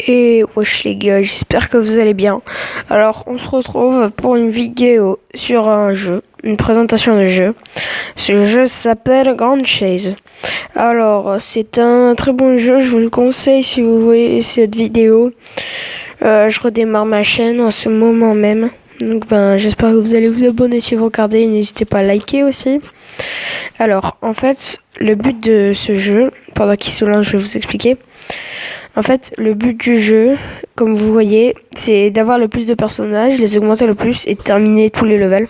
Et wesh les gars, j'espère que vous allez bien. Alors on se retrouve pour une vidéo sur un jeu, une présentation de jeu. Ce jeu s'appelle Grand Chase. Alors c'est un très bon jeu, je vous le conseille si vous voyez cette vidéo. Je redémarre ma chaîne en ce moment même. Donc j'espère que vous allez vous abonner si vous regardez et n'hésitez pas à liker aussi. Alors en fait le but de ce jeu, pendant qu'il se lance je vais vous expliquer. En fait, le but du jeu, comme vous voyez, c'est d'avoir le plus de personnages, les augmenter le plus et terminer tous les levels.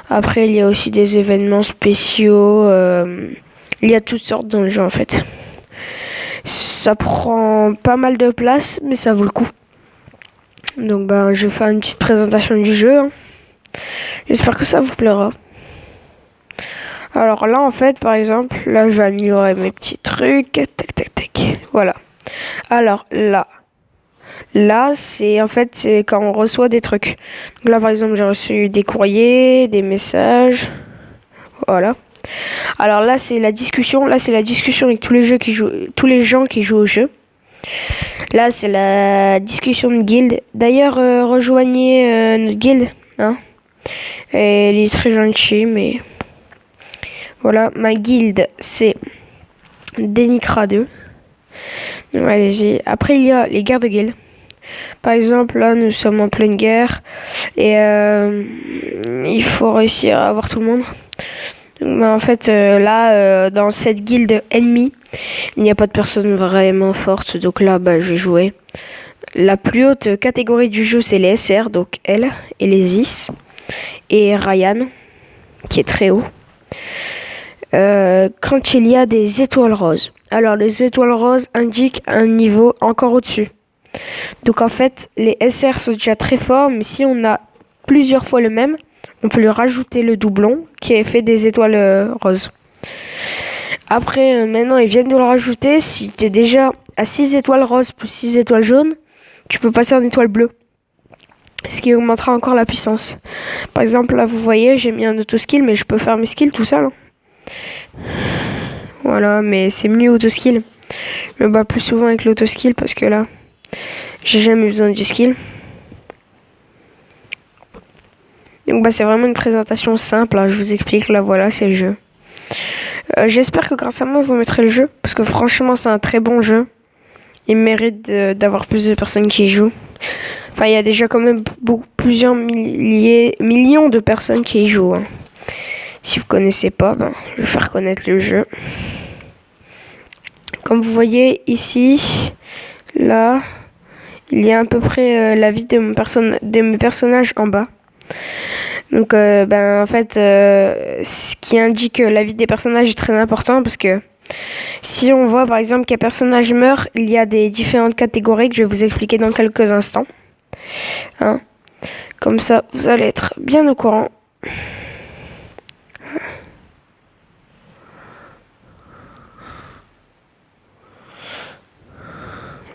Après, il y a aussi des événements spéciaux. Il y a toutes sortes dans le jeu, en fait. Ça prend pas mal de place, mais ça vaut le coup. Donc, je vais faire une petite présentation du jeu. Hein. J'espère que ça vous plaira. Alors là, en fait, par exemple, là, je vais améliorer mes petits trucs. Tac, tac, tac. Voilà. Alors là c'est quand on reçoit des trucs. Donc là par exemple j'ai reçu des courriers, des messages. Voilà. Alors là c'est la discussion. Là c'est la discussion avec tous les gens qui jouent au jeu. Là c'est la discussion de guilde. D'ailleurs rejoignez notre guilde. Hein. Elle est très gentille mais voilà ma guilde c'est Denikra 2. Donc, allez-y. Après, il y a les guerres de guildes. Par exemple, là, nous sommes en pleine guerre. Et il faut réussir à avoir tout le monde. Donc, en fait, dans cette guilde ennemie, il n'y a pas de personne vraiment forte. Donc là, je vais jouer. La plus haute catégorie du jeu, c'est les SR. Donc elle et les Is. Et Ryan, qui est très haut. Quand il y a des étoiles roses. Alors les étoiles roses indiquent un niveau encore au-dessus. Donc en fait les SR sont déjà très forts, mais si on a plusieurs fois le même, on peut lui rajouter le doublon qui est fait des étoiles roses. Après maintenant ils viennent de le rajouter. Si tu es déjà à 6 étoiles roses plus 6 étoiles jaunes, tu peux passer en étoile bleue. Ce qui augmentera encore la puissance. Par exemple là vous voyez j'ai mis un auto-skill, mais je peux faire mes skills tout seul. Hein. Voilà, mais c'est mieux auto-skill. Je me bats plus souvent avec l'auto-skill parce que là, j'ai jamais besoin du skill. Donc c'est vraiment une présentation simple. Hein. Je vous explique, là voilà, c'est le jeu. J'espère que grâce à moi, vous mettrez le jeu. Parce que franchement, c'est un très bon jeu. Il mérite d'avoir plus de personnes qui y jouent. Enfin, il y a déjà quand même plusieurs millions de personnes qui y jouent. Hein. Si vous connaissez pas, je vais faire connaître le jeu. Comme vous voyez ici, là, il y a à peu près la vie de mes personnages en bas. Donc, en fait, ce qui indique que la vie des personnages est très important parce que si on voit par exemple qu'un personnage meurt, il y a des différentes catégories que je vais vous expliquer dans quelques instants. Hein. Comme ça, vous allez être bien au courant.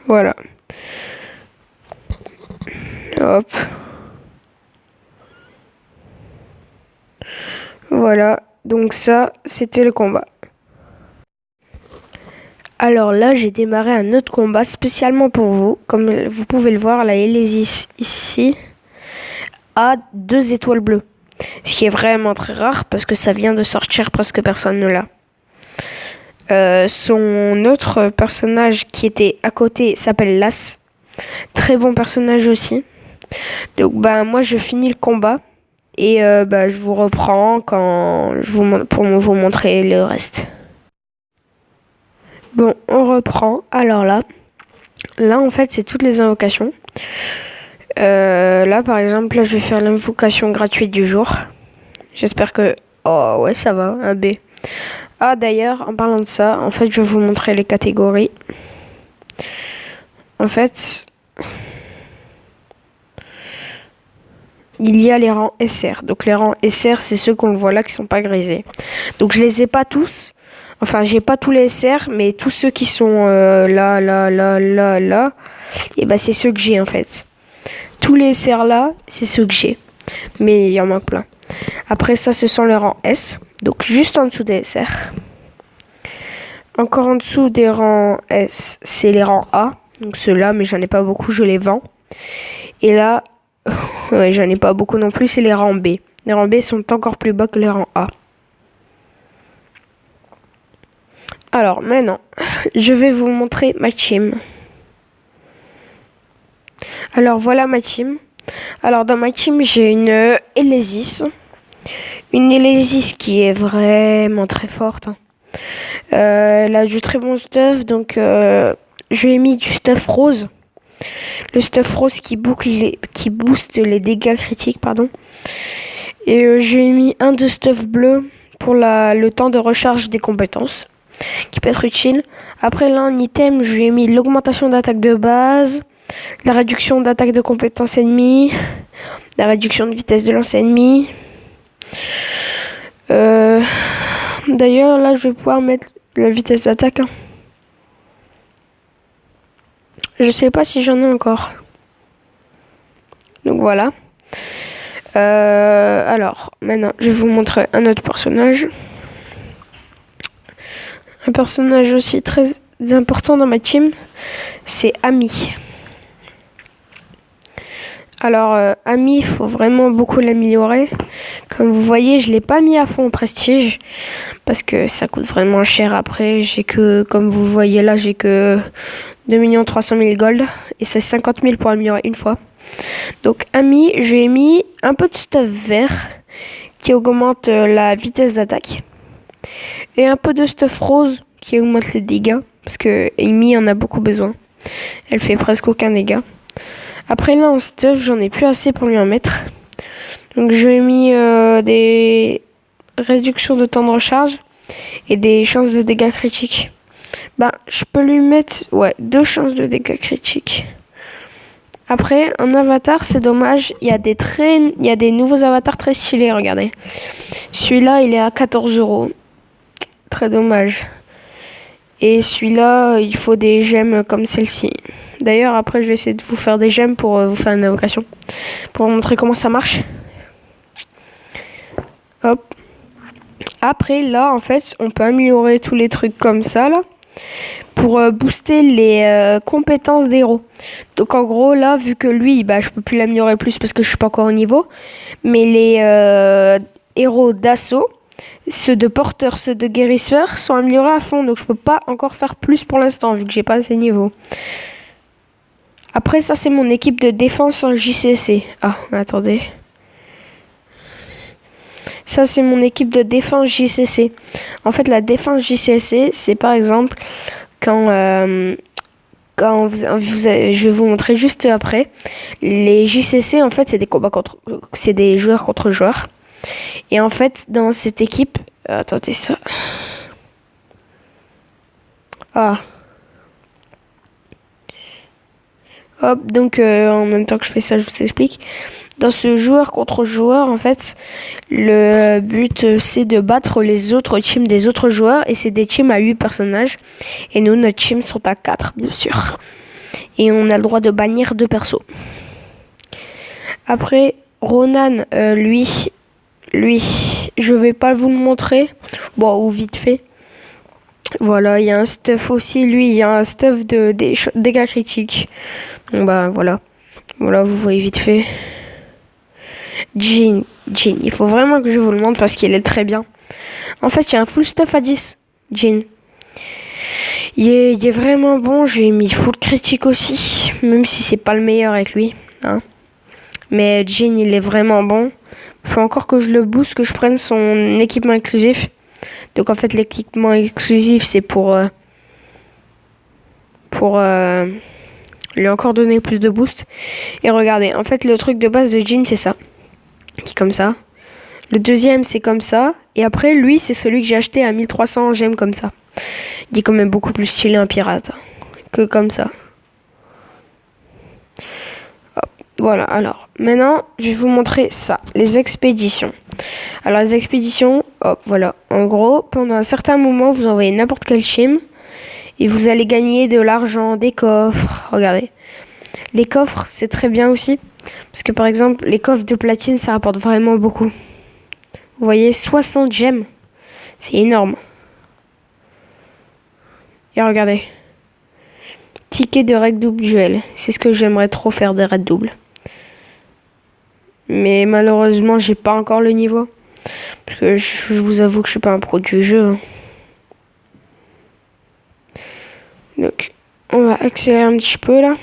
Voilà. Hop. Voilà. Donc ça, c'était le combat. Alors là, j'ai démarré un autre combat spécialement pour vous. Comme vous pouvez le voir, la Hélésis ici a 2 étoiles bleues. Ce qui est vraiment très rare parce que ça vient de sortir, presque personne ne l'a. Son autre personnage qui était à côté s'appelle Las. Très bon personnage aussi. Donc moi je finis le combat et je vous reprends quand pour vous montrer le reste. Bon, on reprend. Alors là en fait c'est toutes les invocations. Là par exemple je vais faire l'invocation gratuite du jour. J'espère que oh ouais ça va un B. Ah d'ailleurs, en parlant de ça, en fait, je vais vous montrer les catégories. En fait, il y a les rangs SR. Donc les rangs SR, c'est ceux qu'on voit là qui sont pas grisés. Donc je les ai pas tous. Enfin, j'ai pas tous les SR, mais tous ceux qui sont là. Et c'est ceux que j'ai en fait. Tous les SR là, c'est ceux que j'ai. Mais il y en manque plein. Après ça, ce sont les rangs S. Donc juste en dessous des SR. Encore en dessous des rangs S, c'est les rangs A. Donc ceux-là, mais j'en ai pas beaucoup, je les vends. Et là, ouais, j'en ai pas beaucoup non plus, c'est les rangs B. Les rangs B sont encore plus bas que les rangs A. Alors maintenant, je vais vous montrer ma team. Alors voilà ma team. Alors dans ma team, j'ai une Elesis. Une Elesis qui est vraiment très forte. Elle a du très bon stuff, donc je lui ai mis du stuff rose. Le stuff rose qui booste les dégâts critiques, pardon. Et je lui ai mis un de stuff bleu pour le temps de recharge des compétences, qui peut être utile. Après là en item, je lui ai mis l'augmentation d'attaque de base, la réduction d'attaque de compétences ennemies, la réduction de vitesse de lance ennemi. D'ailleurs là je vais pouvoir mettre la vitesse d'attaque. Je sais pas si j'en ai encore. Donc voilà. Alors maintenant je vais vous montrer un autre personnage. Un personnage aussi très important dans ma team, c'est Amy. Alors, Amy, il faut vraiment beaucoup l'améliorer. Comme vous voyez, je ne l'ai pas mis à fond en prestige parce que ça coûte vraiment cher après. J'ai que, comme vous voyez là, j'ai que 2 300 000 gold et c'est 50 000 pour améliorer une fois. Donc, Amy, j'ai mis un peu de stuff vert qui augmente la vitesse d'attaque et un peu de stuff rose qui augmente les dégâts parce que Amy en a beaucoup besoin. Elle fait presque aucun dégât. Après là en stuff, j'en ai plus assez pour lui en mettre. Donc je lui ai mis des réductions de temps de recharge et des chances de dégâts critiques. Je peux lui mettre 2 chances de dégâts critiques. Après, en avatar, c'est dommage, il y a des nouveaux avatars très stylés, regardez. Celui-là, il est à 14 €. Très dommage. Et celui-là, il faut des gemmes comme celle-ci. D'ailleurs, après, je vais essayer de vous faire des gemmes pour vous faire une invocation. Pour vous montrer comment ça marche. Hop. Après, là, en fait, on peut améliorer tous les trucs comme ça, là. Pour booster les compétences des héros. Donc, en gros, là, vu que lui, je peux plus l'améliorer plus parce que je suis pas encore au niveau. Mais les héros d'assaut, ceux de porteur, ceux de guérisseur sont améliorés à fond. Donc, je peux pas encore faire plus pour l'instant, vu que j'ai pas assez de niveau. Après, ça, c'est mon équipe de défense en JCC. Ah, attendez. Ça, c'est mon équipe de défense JCC. En fait, la défense JCC, c'est par exemple quand je vais vous montrer juste après. Les JCC, en fait, c'est des combats c'est des joueurs contre joueurs. Et en fait, dans cette équipe, attendez ça. Ah. Hop, donc en même temps que je fais ça, je vous explique. Dans ce joueur contre joueur, en fait, le but c'est de battre les autres teams des autres joueurs. Et c'est des teams à 8 personnages. Et nous, notre team sont à 4, bien sûr. Et on a le droit de bannir 2 persos. Après, Ronan, lui, je vais pas vous le montrer. Bon, ou vite fait. Voilà, il y a un stuff aussi, lui, il y a un stuff de dégâts critiques. Donc voilà. Voilà, vous voyez vite fait. Jean, il faut vraiment que je vous le montre parce qu'il est très bien. En fait, il y a un full stuff à 10, Jean. Il est vraiment bon, j'ai mis full critique aussi, même si c'est pas le meilleur avec lui. Hein. Mais Jean, il est vraiment bon. Il faut encore que je le booste, que je prenne son équipement exclusif. Donc en fait, l'équipement exclusif, c'est pour lui encore donner plus de boost. Et regardez, en fait, le truc de base de Jean, c'est ça. Qui est comme ça. Le deuxième, c'est comme ça. Et après, lui, c'est celui que j'ai acheté à 1300 gemmes comme ça. Il est quand même beaucoup plus stylé un pirate que comme ça. Hop, voilà, alors, maintenant, je vais vous montrer ça. Les expéditions. Alors, les expéditions, hop, voilà. En gros, pendant un certain moment, vous envoyez n'importe quel team. Et vous allez gagner de l'argent, des coffres. Regardez. Les coffres, c'est très bien aussi. Parce que par exemple, les coffres de platine, ça rapporte vraiment beaucoup. Vous voyez, 60 gemmes. C'est énorme. Et regardez. tickets de raid double duel. C'est ce que j'aimerais trop faire, des raids doubles. Mais malheureusement, j'ai pas encore le niveau. Parce que je vous avoue que je suis pas un pro du jeu. Hein. Donc, on va accélérer un petit peu là.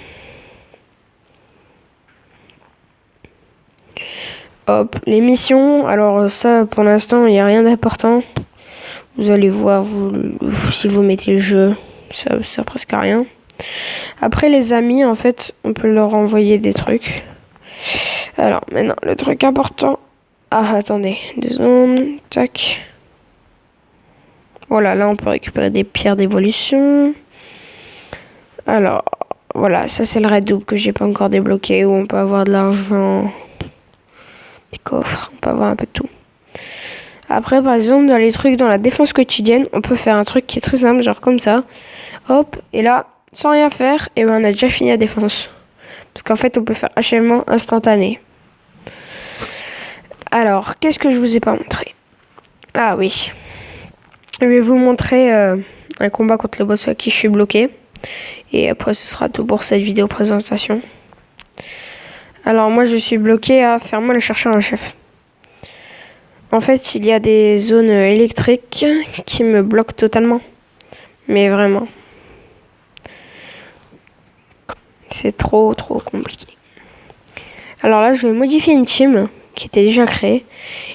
Hop, les missions. Alors ça, pour l'instant, il n'y a rien d'important. Vous allez voir, si vous mettez le jeu, ça sert presque à rien. Après, les amis, en fait, on peut leur envoyer des trucs. Alors, maintenant, le truc important... Ah, attendez, 2 secondes, tac. Voilà, là, on peut récupérer des pierres d'évolution. Alors, voilà, ça, c'est le raid double que j'ai pas encore débloqué, où on peut avoir de l'argent, des coffres, on peut avoir un peu de tout. Après, par exemple, dans les trucs dans la défense quotidienne, on peut faire un truc qui est très simple, genre comme ça. Hop, et là, sans rien faire, et ben on a déjà fini la défense. Parce qu'en fait, on peut faire achèvement instantané. Alors, qu'est-ce que je vous ai pas montré? Ah oui. Je vais vous montrer un combat contre le boss à qui je suis bloqué. Et après, ce sera tout pour cette vidéo présentation. Alors, moi, je suis bloqué à Ferme le chercheur en chef. En fait, il y a des zones électriques qui me bloquent totalement. Mais vraiment. C'est trop compliqué. Alors là, je vais modifier une team qui était déjà créée.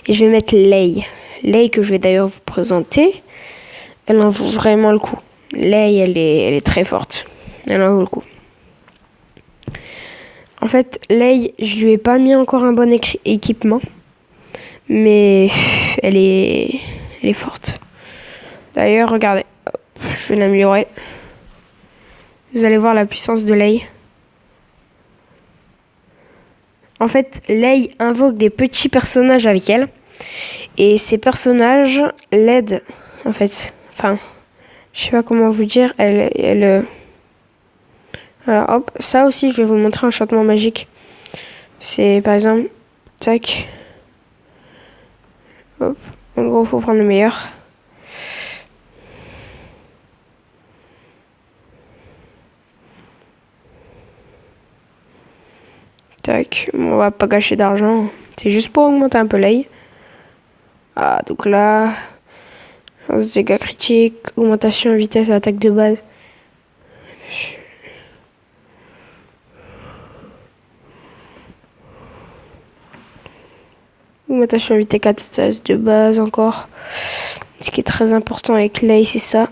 Et je vais mettre Lei. Lei que je vais d'ailleurs vous présenter. Elle en vaut vraiment le coup. Lei, elle est très forte. Elle en vaut le coup. En fait, Lei, je lui ai pas mis encore un bon équipement. Mais elle est forte. D'ailleurs, regardez. Hop, je vais l'améliorer. Vous allez voir la puissance de Lei. En fait, Lei invoque des petits personnages avec elle. Et ces personnages l'aident, en fait. Enfin, je sais pas comment vous dire. Alors, hop, ça aussi, je vais vous montrer un enchantement magique. C'est, par exemple, tac. Hop, en gros, faut prendre le meilleur. Tac, on va pas gâcher d'argent. C'est juste pour augmenter un peu l'œil. Ah, donc là, chance de dégâts critiques, augmentation de vitesse, attaque de base. Augmentation de vitesse de base encore. Ce qui est très important avec Lei, c'est ça.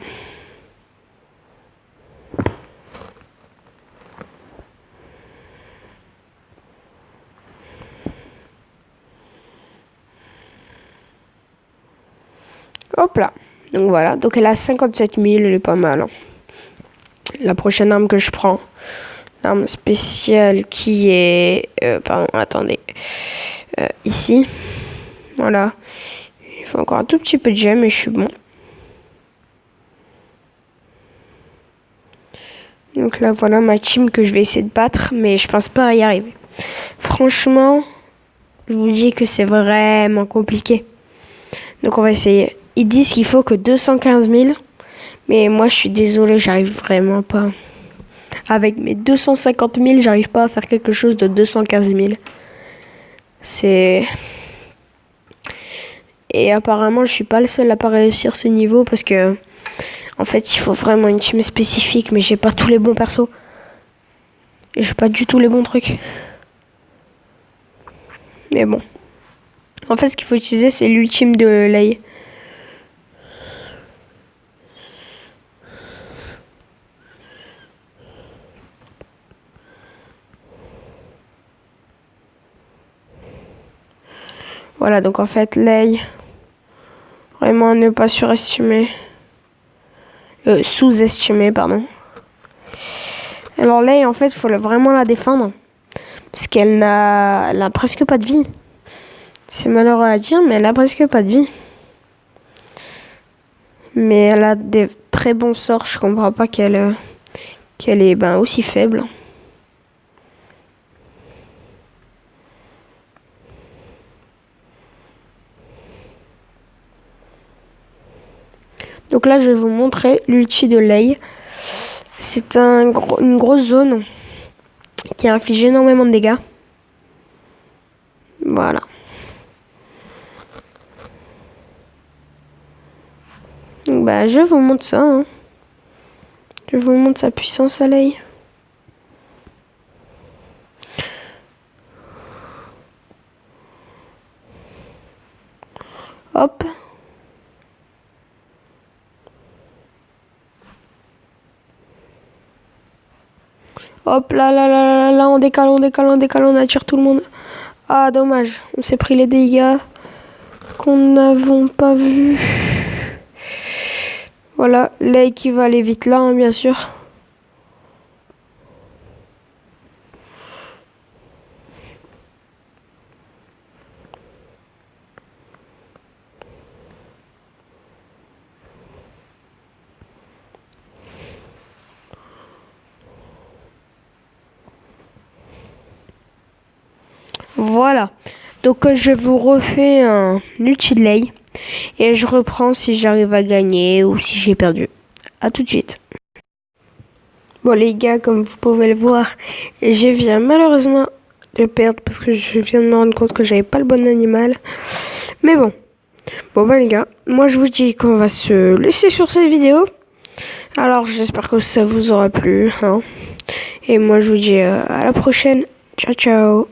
Hop là. Donc voilà. Donc elle a 57 000. Elle est pas mal. Hein. La prochaine arme que je prends. L'arme spéciale qui est... pardon, attendez. Ici. Voilà. Il faut encore un tout petit peu de gemmes et je suis bon. Donc là, voilà ma team que je vais essayer de battre. Mais je pense pas y arriver. Franchement, je vous dis que c'est vraiment compliqué. Donc on va essayer. Ils disent qu'il faut que 215 000. Mais moi, je suis désolée, j'arrive vraiment pas. Avec mes 250 000, j'arrive pas à faire quelque chose de 215 000. C'est... Et apparemment, je suis pas le seul à pas réussir ce niveau parce que... En fait, il faut vraiment une team spécifique, mais j'ai pas tous les bons persos. Et j'ai pas du tout les bons trucs. Mais bon. En fait, ce qu'il faut utiliser, c'est l'ultime de Lei. Voilà, donc en fait, Lei, vraiment ne pas surestimer. Sous-estimer, pardon. Alors Lei, en fait, il faut vraiment la défendre. Parce qu'elle n'a presque pas de vie. C'est malheureux à dire, mais elle a presque pas de vie. Mais elle a des très bons sorts. Je comprends pas qu'elle est aussi faible. Donc là, je vais vous montrer l'ulti de Lei. C'est une grosse zone qui inflige énormément de dégâts. Voilà. Donc, bah, je vous montre ça. Hein. Je vous montre sa puissance à l'œil. Hop. Hop, là, on décale, on attire tout le monde. Ah, dommage, on s'est pris les dégâts qu'on n'avons pas vus. Voilà, l'œil qui va aller vite là, hein, bien sûr. Voilà, donc je vous refais un ulti de lay et je reprends si j'arrive à gagner ou si j'ai perdu. À tout de suite. Bon les gars, comme vous pouvez le voir, je viens malheureusement de perdre parce que je viens de me rendre compte que j'avais pas le bon animal. Mais bon, bah les gars, moi je vous dis qu'on va se laisser sur cette vidéo. Alors j'espère que ça vous aura plu. Hein. Et moi je vous dis à la prochaine. Ciao ciao.